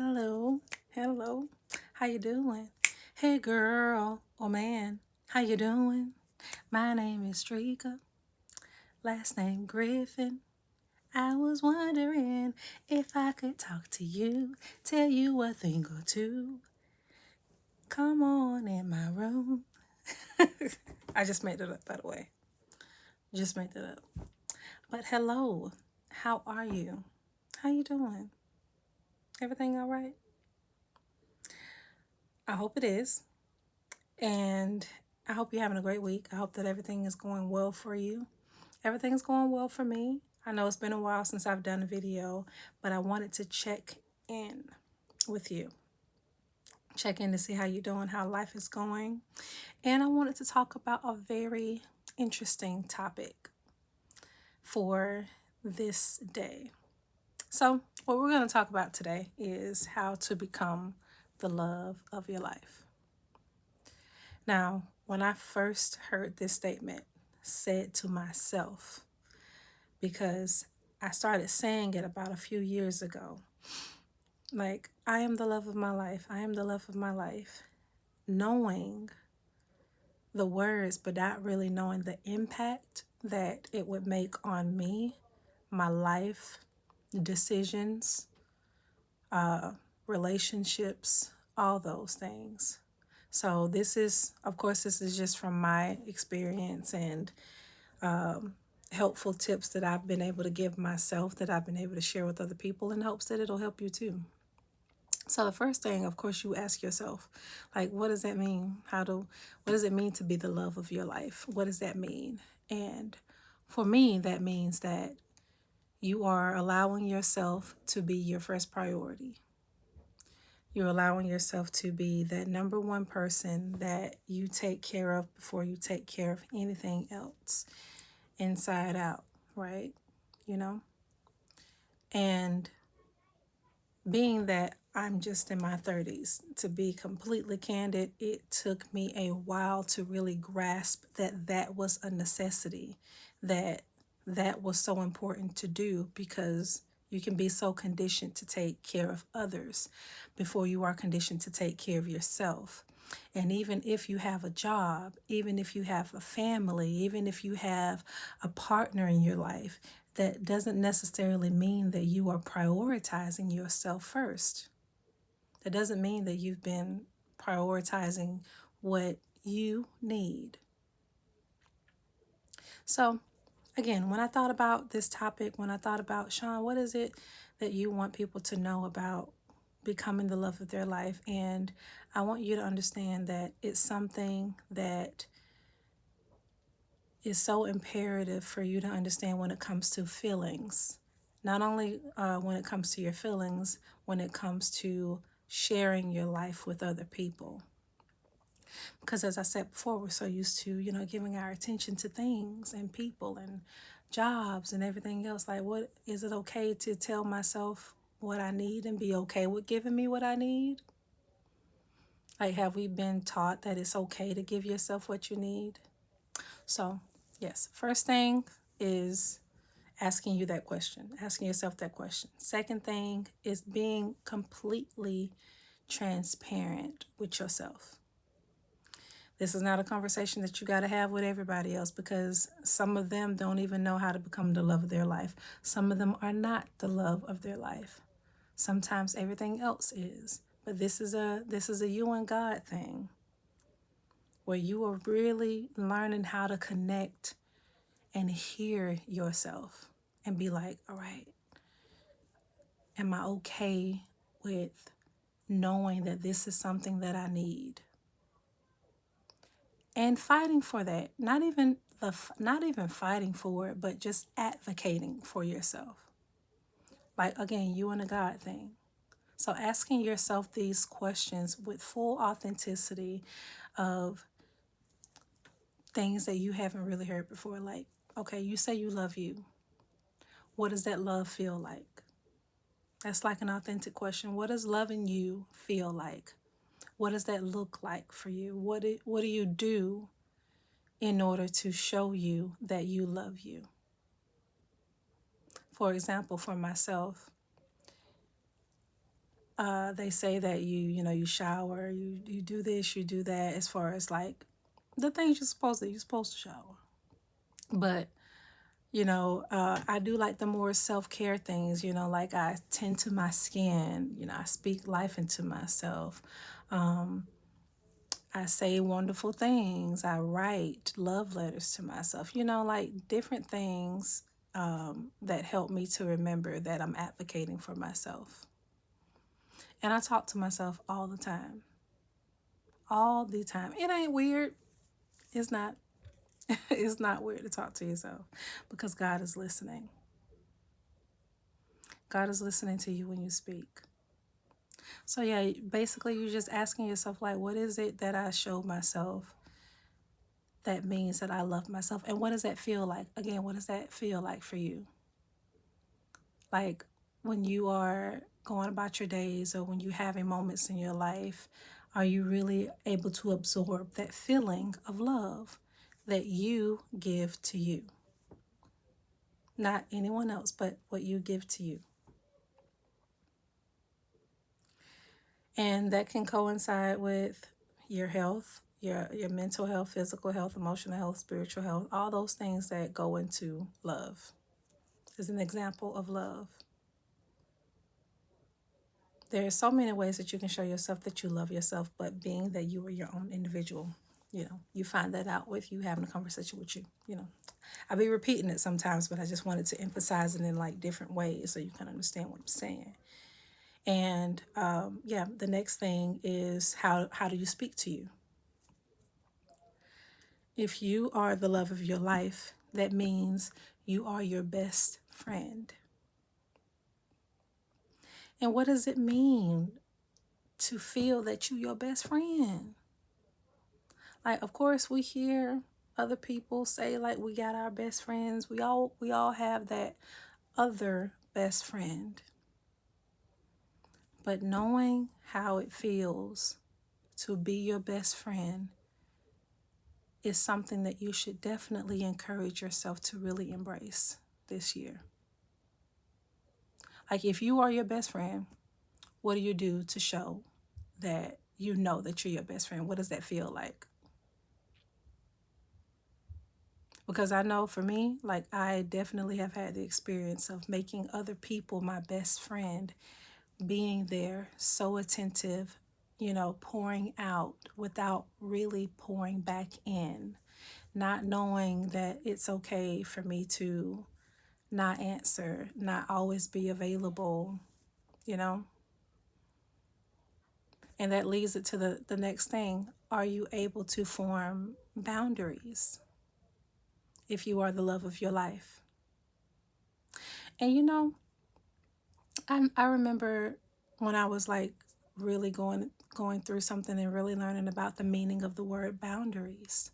Hello, hello. How you doing? Hey girl or man, how you doing? My name is Strika, last name Griffin. I was wondering if I could talk to you, tell you a thing or two. Come on in my room. I just made it up, by the way. Just made it up. But hello, how are you? How you doing? Everything all right? I hope it is. And I hope you're having a great week. I hope that everything is going well for you. Everything's going well for me. I know it's been a while since I've done a video, but I wanted to check in with you. Check in to see how you're doing, how life is going. And I wanted to talk about a very interesting topic for this day. So, what we're going to talk about today is how to become the love of your life. Now, when I first heard this statement said to myself, because I started saying it about a few years ago, like, I am the love of my life, I am the love of my life, knowing the words, but not really knowing the impact that it would make on me, my life, decisions, relationships, all those things. So this is, of course, this is just from my experience and helpful tips that I've been able to give myself, that I've been able to share with other people in hopes that it'll help you too. So the first thing, of course, you ask yourself, like, what does that mean? What does it mean to be the love of your life? What does that mean? And for me, that means that you are allowing yourself to be your first priority. You're allowing yourself to be that number one person that you take care of before you take care of anything else, inside out, right? You know? And being that I'm just in my 30s, to be completely candid, it took me a while to really grasp that that was a necessity, that that was so important to do, because you can be so conditioned to take care of others before you are conditioned to take care of yourself. And even if you have a job, even if you have a family, even if you have a partner in your life, that doesn't necessarily mean that you are prioritizing yourself first. That doesn't mean that you've been prioritizing what you need. So, again, when I thought about this topic, when I thought about, Sean, what is it that you want people to know about becoming the love of their life? And I want you to understand that it's something that is so imperative for you to understand when it comes to feelings. Not only when it comes to your feelings, when it comes to sharing your life with other people. Because as I said before, we're so used to, giving our attention to things and people and jobs and everything else. Like, what is it okay to tell myself what I need and be okay with giving me what I need? Like, have we been taught that it's okay to give yourself what you need? So, yes, first thing is asking yourself that question. Second thing is being completely transparent with yourself. This is not a conversation that you got to have with everybody else, because some of them don't even know how to become the love of their life. Some of them are not the love of their life. Sometimes everything else is. But this is a you and God thing, where you are really learning how to connect and hear yourself and be like, all right, am I okay with knowing that this is something that I need? And fighting for that, not even fighting for it, but just advocating for yourself. Like, again, you and a God thing. So asking yourself these questions with full authenticity of things that you haven't really heard before. Like, okay, you say you love you. What does that love feel like? That's like an authentic question. What does loving you feel like? What does that look like for you? What do you do in order to show you that you love you? For example, for myself, they say that you shower, you do this, you do that, as far as like the things you're supposed to shower. But I do like the more self-care things, like I tend to my skin, I speak life into myself. I say wonderful things. I write love letters to myself, like different things that help me to remember that I'm advocating for myself. And I talk to myself all the time. All the time. It ain't weird. It's not. It's not weird to talk to yourself because God is listening. God is listening to you when you speak. So yeah, basically you're just asking yourself, like, what is it that I show myself that means that I love myself? And what does that feel like? Again, what does that feel like for you? Like when you are going about your days or when you're having moments in your life, are you really able to absorb that feeling of love that you give to you? Not anyone else, but what you give to you. And that can coincide with your health, your mental health, physical health, emotional health, spiritual health, all those things that go into love is an example of love. There are so many ways that you can show yourself that you love yourself, but being that you are your own individual, you find that out with you having a conversation with you. I'll be repeating it sometimes, but I just wanted to emphasize it in like different ways so you can understand what I'm saying. And the next thing is how do you speak to you? If you are the love of your life, that means you are your best friend. And what does it mean to feel that you're your best friend? Like, of course, we hear other people say like we got our best friends. We all have that other best friend. But knowing how it feels to be your best friend is something that you should definitely encourage yourself to really embrace this year. Like if you are your best friend, what do you do to show that you know that you're your best friend? What does that feel like? Because I know for me, like I definitely have had the experience of making other people my best friend, being there, so attentive, pouring out without really pouring back in, not knowing that it's okay for me to not answer, not always be available, you know? And that leads it to the next thing. Are you able to form boundaries if you are the love of your life? And I remember when I was like really going through something and really learning about the meaning of the word boundaries.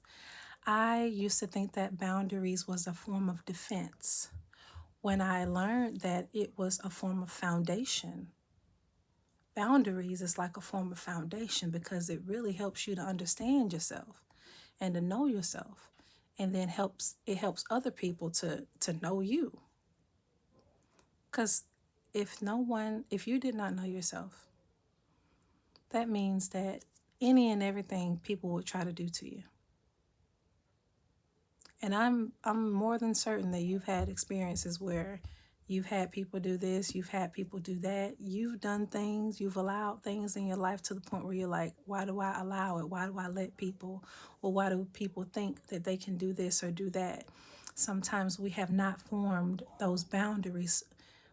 I used to think that boundaries was a form of defense when I learned that it was a form of foundation. Boundaries is like a form of foundation because it really helps you to understand yourself and to know yourself, and then it helps other people to know you. Because if you did not know yourself, that means that any and everything people would try to do to you. And I'm more than certain that you've had experiences where you've had people do this, you've had people do that. You've done things, you've allowed things in your life to the point where you're like, why do I allow it? Why do I let people, or why do people think that they can do this or do that? Sometimes we have not formed those boundaries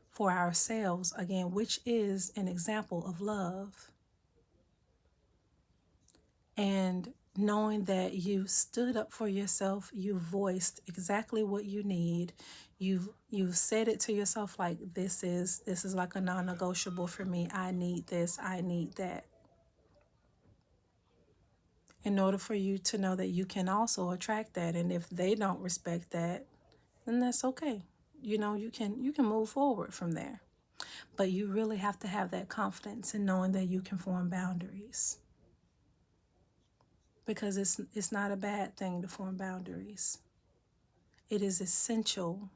for ourselves, again, which is an example of love. And knowing that you stood up for yourself, you voiced exactly what you need. You've said it to yourself like this is like a non-negotiable for me. I need this, I need that. In order for you to know that you can also attract that, and if they don't respect that, then that's okay. You can move forward from there. But you really have to have that confidence in knowing that you can form boundaries. Because it's not a bad thing to form boundaries. It is essential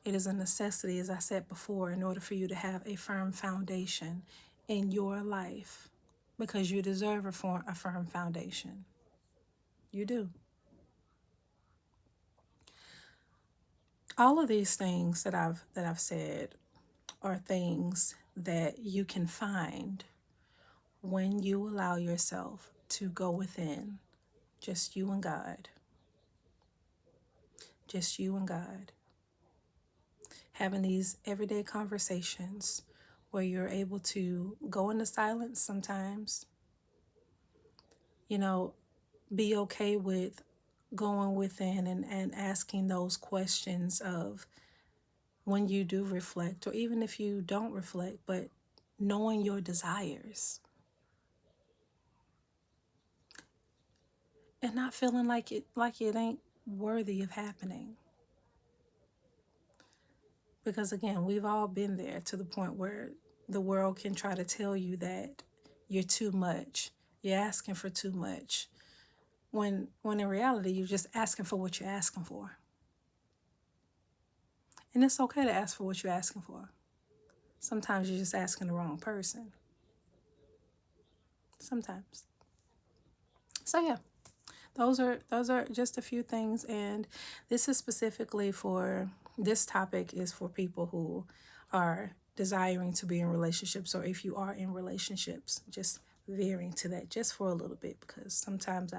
It is a necessity, as I said before, in order for you to have a firm foundation in your life, because you deserve a firm foundation. You do. All of these things that I've said are things that you can find when you allow yourself to go within, just you and God. Just you and God. Having these everyday conversations where you're able to go into silence sometimes, you know, be okay with going within and asking those questions of when you do reflect, or even if you don't reflect, but knowing your desires and not feeling like it ain't worthy of happening. Because again, we've all been there, to the point where the world can try to tell you that you're too much, you're asking for too much, when in reality you're just asking for what you're asking for. And it's okay to ask for what you're asking for. Sometimes you're just asking the wrong person. Sometimes. So yeah, those are just a few things, and this is specifically for, this topic is for people who are desiring to be in relationships, or if you are in relationships, just veering to that just for a little bit, because sometimes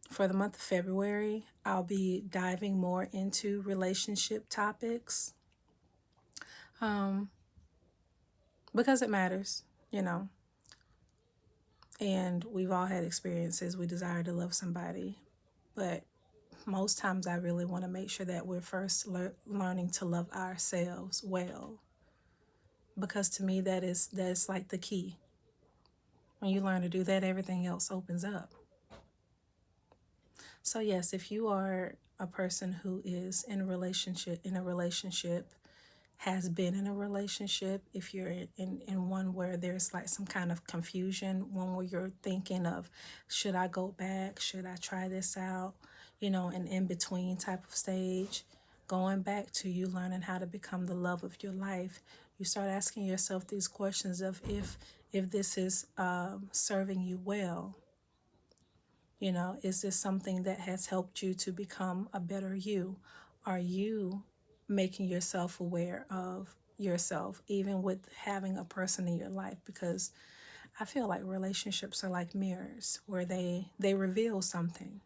for the month of February, I'll be diving more into relationship topics, because it matters, you know. And we've all had experiences. We desire to love somebody, but most times I really want to make sure that we're first learning to love ourselves well, because to me that's like the key. When you learn to do that, everything else opens up. So yes, if you are a person who is in a relationship, has been in a relationship, if you're in one where there's like some kind of confusion, one where you're thinking of, should I go back? Should I try this out? An in-between type of stage, going back to you learning how to become the love of your life, you start asking yourself these questions of, if this is serving you well. Is this something that has helped you to become a better you? Are you making yourself aware of yourself, even with having a person in your life? Because I feel like relationships are like mirrors, where they reveal something,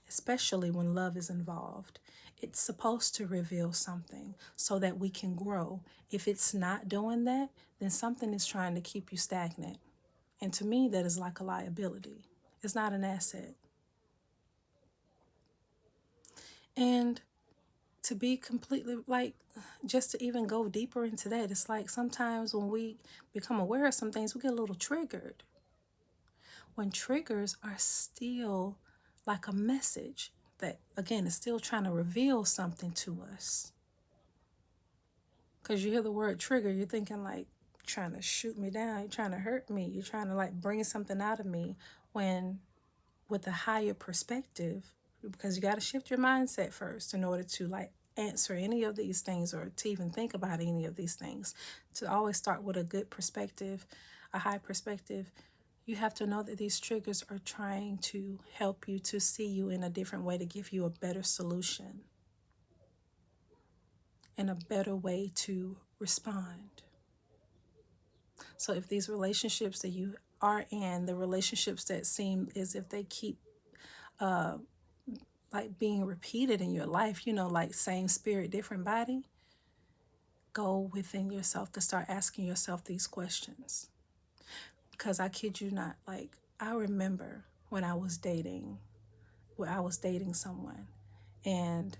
especially when love is involved. It's supposed to reveal something so that we can grow. If it's not doing that, then something is trying to keep you stagnant. And to me, that is like a liability. It's not an asset. And to be completely, like, just to even go deeper into that, it's like sometimes when we become aware of some things, we get a little triggered. When triggers are still like a message that, again, is still trying to reveal something to us. Because you hear the word trigger, you're thinking like, trying to shoot me down, you're trying to hurt me, you're trying to like bring something out of me, when with a higher perspective, because you got to shift your mindset first in order to like answer any of these things, or to even think about any of these things. To always start with a good perspective, a high perspective, you have to know that these triggers are trying to help you to see you in a different way, to give you a better solution and a better way to respond. So if these relationships that you are in, the relationships that seem as if they keep like being repeated in your life, like same spirit, different body, go within yourself to start asking yourself these questions. Because I kid you not, like, I remember when I was dating someone, and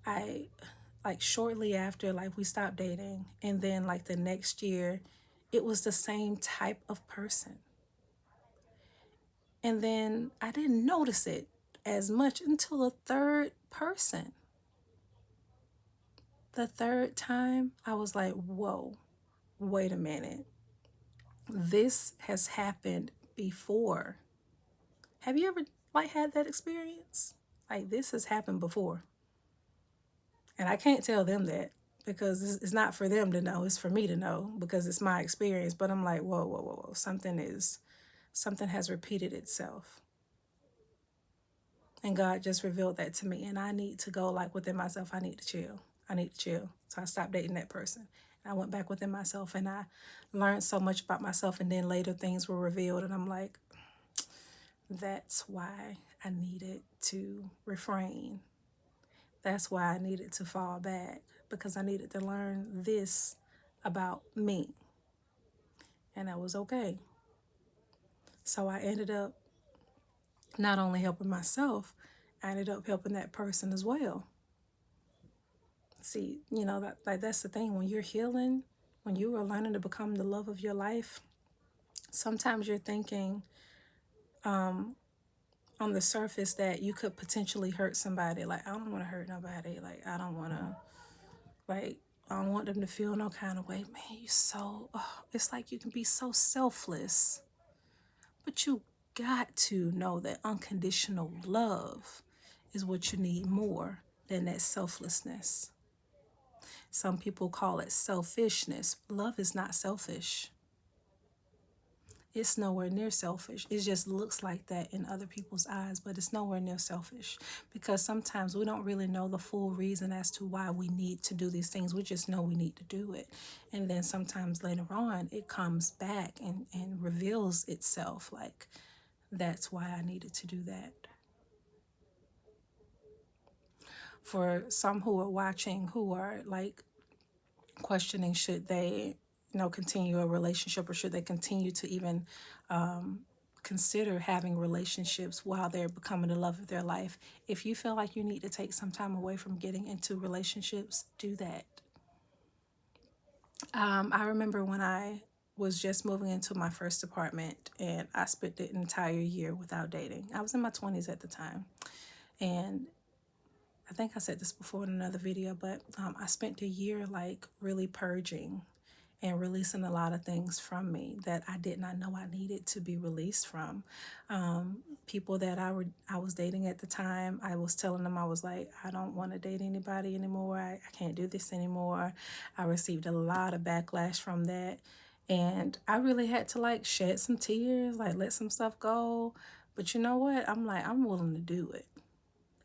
I, like, shortly after, like, we stopped dating, and then like the next year, it was the same type of person. And then I didn't notice it as much until the third person. The third time, I was like, whoa, wait a minute. This has happened before. Have you ever like had that experience? Like, this has happened before. And I can't tell them that because it's not for them to know. It's for me to know because it's my experience. But I'm like, whoa, whoa, whoa, whoa. Something has repeated itself. And God just revealed that to me. And I need to go like within myself. I need to chill. I need to chill. So I stopped dating that person. And I went back within myself and I learned so much about myself. And then later things were revealed. And I'm like, that's why I needed to refrain. That's why I needed to fall back, because I needed to learn this about me. And that was okay. So I ended up not only helping myself, I ended up helping that person as well. See, that's the thing. When you're healing, when you are learning to become the love of your life, sometimes you're thinking on the surface that you could potentially hurt somebody. Like, I don't want to hurt nobody. Like, I don't want to, like, I don't want them to feel no kind of way. Man, it's like you can be so selfless. But you got to know that unconditional love is what you need more than that selflessness. Some people call it selfishness. Love is not selfish. It's nowhere near selfish. It just looks like that in other people's eyes, but it's nowhere near selfish, because sometimes we don't really know the full reason as to why we need to do these things. We just know we need to do it. And then sometimes later on, it comes back and reveals itself like, that's why I needed to do that. For some who are watching, who are like questioning, should they continue a relationship, or should they continue to even consider having relationships while they're becoming the love of their life. If you feel like you need to take some time away from getting into relationships, do that. I remember when I was just moving into my first apartment and I spent the entire year without dating. I was in my 20s at the time. And I think I said this before in another video, but I spent a year like really purging and releasing a lot of things from me that I did not know I needed to be released from. People that I was dating at the time, I was telling them, I was like, I don't want to date anybody anymore. I can't do this anymore. I received a lot of backlash from that. And I really had to like shed some tears, like let some stuff go. But you know what? I'm like, I'm willing to do it.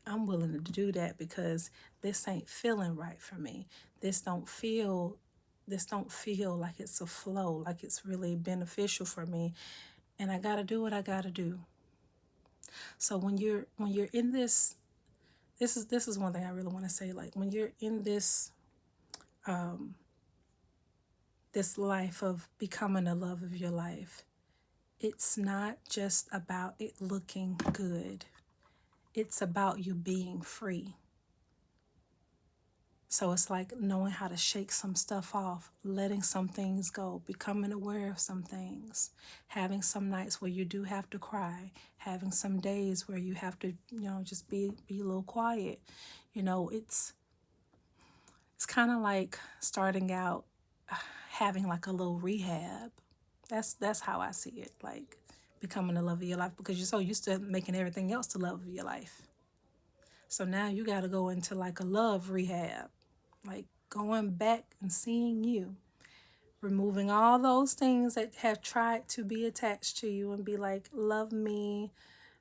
I'm willing to do that because this ain't feeling right for me. This don't feel like it's a flow, like it's really beneficial for me. And I gotta do what I gotta do. So when you're in this is one thing I really want to say. Like when you're in this this life of becoming the love of your life, it's not just about it looking good. It's about you being free. So it's like knowing how to shake some stuff off, letting some things go, becoming aware of some things, having some nights where you do have to cry, having some days where you have to, just be a little quiet. It's kind of like starting out having like a little rehab. That's how I see it, like becoming the love of your life, because you're so used to making everything else the love of your life. So now you got to go into like a love rehab, like going back and seeing you, removing all those things that have tried to be attached to you and be like, love me,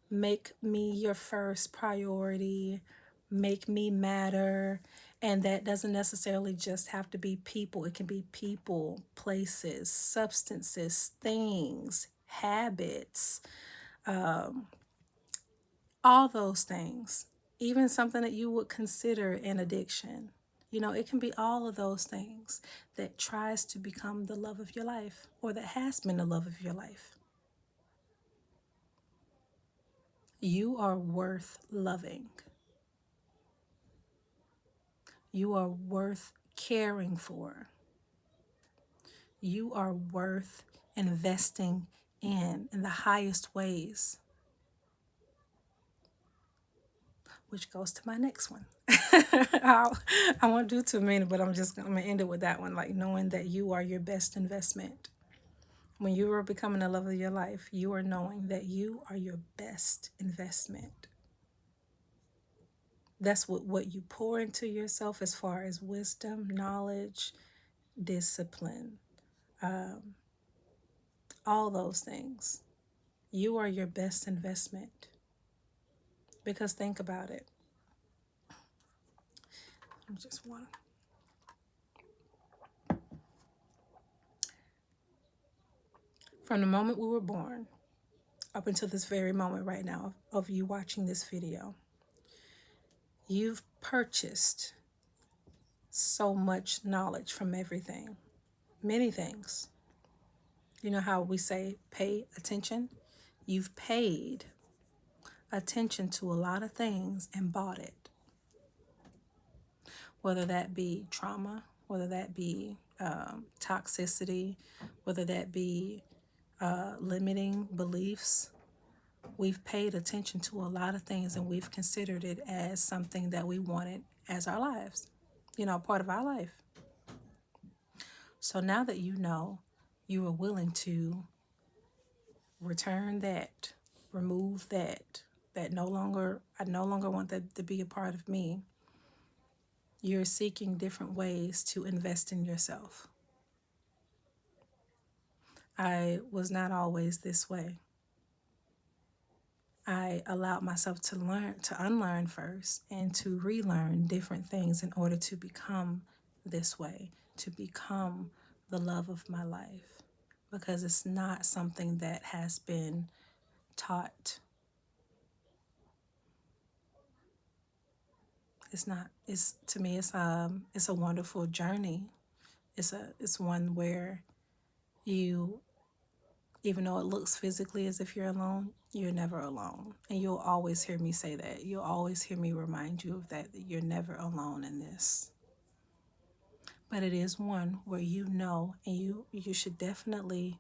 make me your first priority, make me matter. And that doesn't necessarily just have to be people. It can be people, places, substances, things, habits, all those things. Even something that you would consider an addiction. It can be all of those things that tries to become the love of your life, or that has been the love of your life. You are worth loving. You are worth caring for. You are worth investing in the highest ways. Which goes to my next one. I won't do too many, but I'm going to end it with that one. Like knowing that you are your best investment. When you are becoming the love of your life, you are knowing that you are your best investment. That's what you pour into yourself as far as wisdom, knowledge, discipline, all those things. You are your best investment. Because think about it. I just want from the moment we were born up until this very moment right now of you watching this video, you've purchased so much knowledge from everything, many things. You know how we say pay attention? You've paid attention to a lot of things and bought it. Whether that be trauma, whether that be toxicity, whether that be limiting beliefs. We've paid attention to a lot of things and we've considered it as something that we wanted as our lives, part of our life. So now that you know, you are willing to return that, remove that I no longer want that to be a part of me. You're seeking different ways to invest in yourself. I was not always this way. I allowed myself to unlearn first and to relearn different things in order to become this way, to become the love of my life, because it's not something that has been taught. It's not. It's to me. It's a wonderful journey. It's one where you, even though it looks physically as if you're alone, you're never alone. And you'll always hear me say that. You'll always hear me remind you of that you're never alone in this. But it is one where and you should definitely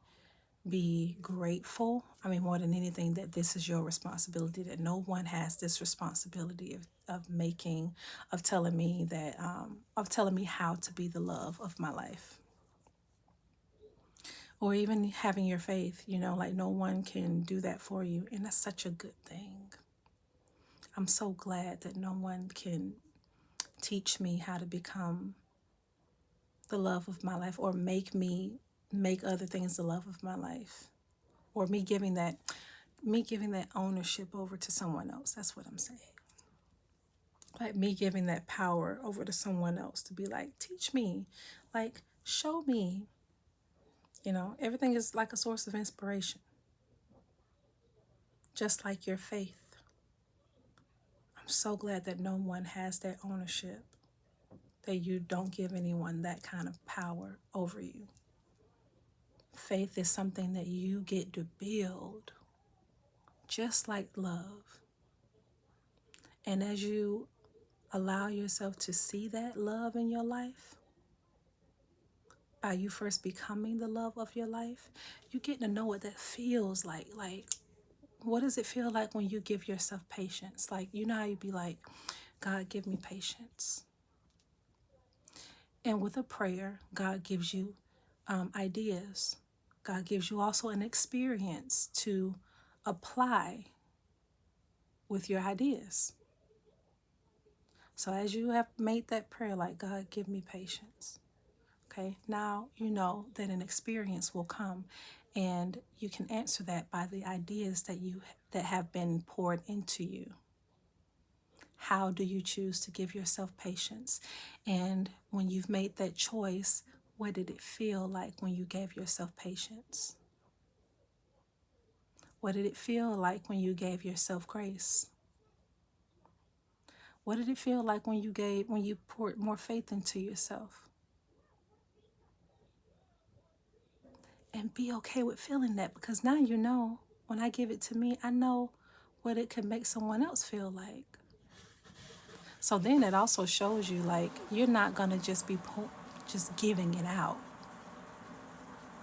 be grateful. I mean, more than anything, that this is your responsibility, that no one has this responsibility of telling me how to be the love of my life. Or even having your faith, like no one can do that for you. And that's such a good thing. I'm so glad that no one can teach me how to become the love of my life or make other things the love of my life. Or me giving that ownership over to someone else. That's what I'm saying. Like me giving that power over to someone else to be like, teach me, like show me. Everything is like a source of inspiration. Just like your faith. I'm so glad that no one has that ownership, that you don't give anyone that kind of power over you. Faith is something that you get to build, just like love. And as you allow yourself to see that love in your life, by you first becoming the love of your life, you get to know what that feels like. Like, what does it feel like when you give yourself patience? Like, how you be like, God, give me patience. And with a prayer, God gives you ideas. God gives you also an experience to apply with your ideas. So as you have made that prayer, like, God, give me patience. Okay, now you know that an experience will come, and you can answer that by the ideas that have been poured into you. How do you choose to give yourself patience? And when you've made that choice, what did it feel like when you gave yourself patience? What did it feel like when you gave yourself grace? What did it feel like when you poured more faith into yourself? And be okay with feeling that, because now you know, when I give it to me, I know what it could make someone else feel like. So then it also shows you, like, you're not going to just be just giving it out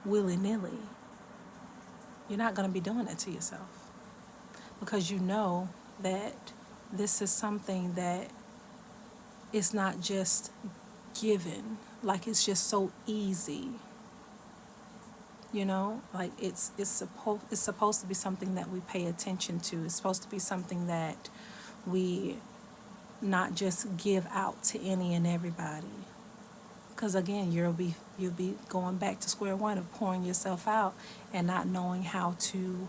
willy-nilly. You're not going to be doing that to yourself, because you know that this is something that is not just given, like it's just so easy. Like it's supposed to be something that we pay attention to. It's supposed to be something that we not just give out to any and everybody. Because again, you'll be going back to square one of pouring yourself out and not knowing how to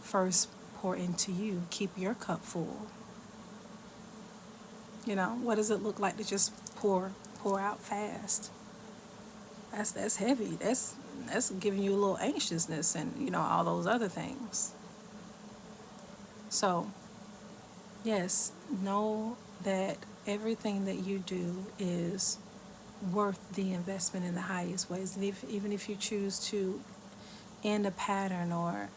first pour into you. Keep your cup full. You know, what does it look like to just pour out fast? That's heavy. That's giving you a little anxiousness and all those other things. So, yes, know that everything that you do is worth the investment in the highest ways. And even if you choose to end a pattern or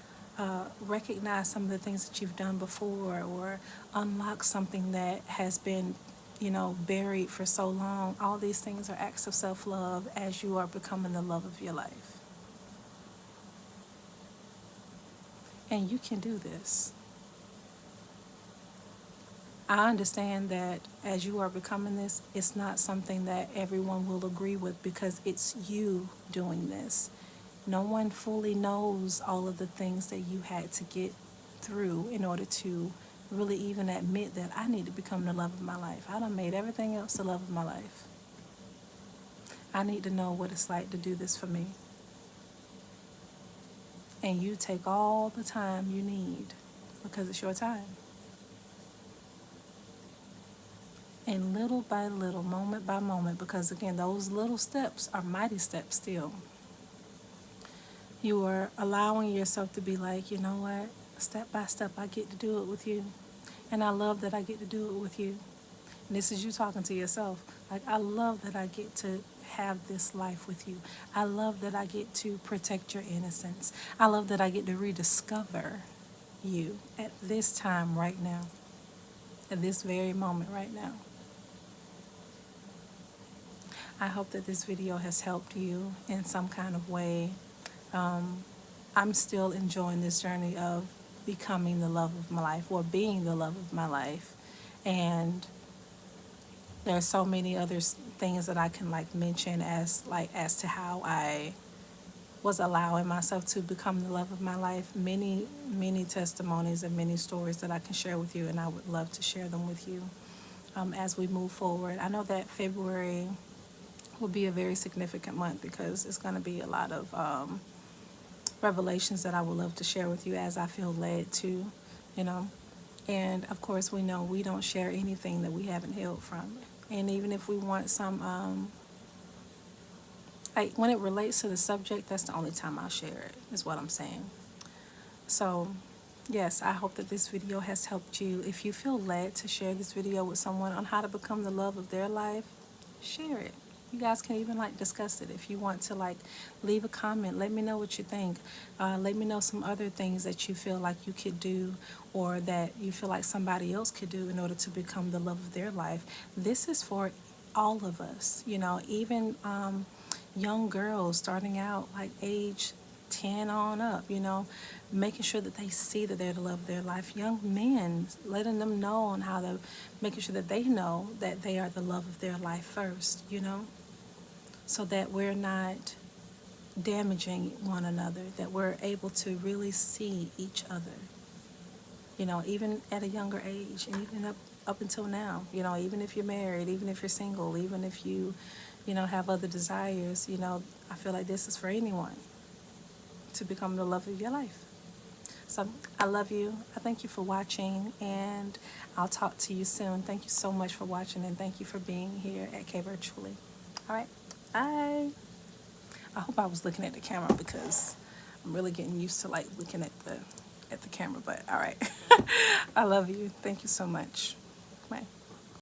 recognize some of the things that you've done before or unlock something that has been, buried for so long, all these things are acts of self-love as you are becoming the love of your life. And you can do this. I understand that as you are becoming this, it's not something that everyone will agree with because it's you doing this. No one fully knows all of the things that you had to get through in order to really even admit that I need to become the love of my life. I done made everything else the love of my life. I need to know what it's like to do this for me. And you take all the time you need because it's your time. And little by little, moment by moment, because again, those little steps are mighty steps still. You are allowing yourself to be like, you know what? Step by step, I get to do it with you. And I love that I get to do it with you. And this is you talking to yourself. Like, I love that I get to have this life with you. I love that I get to protect your innocence. I love that I get to rediscover you at this time right now, at this very moment right now. I hope that this video has helped you in some kind of way. I'm still enjoying this journey of becoming the love of my life or being the love of my life. And there are so many other things that I can mention as to how I was allowing myself to become the love of my life. Many, many testimonies and many stories that I can share with you, and I would love to share them with you as we move forward. I know that February will be a very significant month because it's going to be a lot of revelations that I would love to share with you as I feel led to, And of course, we know we don't share anything that we haven't healed from. And even if we want some, when it relates to the subject, that's the only time I'll share it, is what I'm saying. So, yes, I hope that this video has helped you. If you feel led to share this video with someone on how to become the love of their life, share it. You guys can even discuss it. If you want to leave a comment, let me know what you think. Let me know some other things that you feel like you could do or that you feel like somebody else could do in order to become the love of their life. This is for all of us, even young girls starting out age 10 on up, making sure that they see that they're the love of their life. Young men, letting them know on how to, making sure that they know that they are the love of their life first, so that we're not damaging one another, that we're able to really see each other, even at a younger age and even up until now, even if you're married, even if you're single, even if you, have other desires, I feel like this is for anyone to become the love of your life. So I love you. I thank you for watching, and I'll talk to you soon. Thank you so much for watching, and thank you for being here at K Virtually. All right, bye. I hope I was looking at the camera because I'm really getting used to looking at the camera. But all right, I love you. Thank you so much. Bye.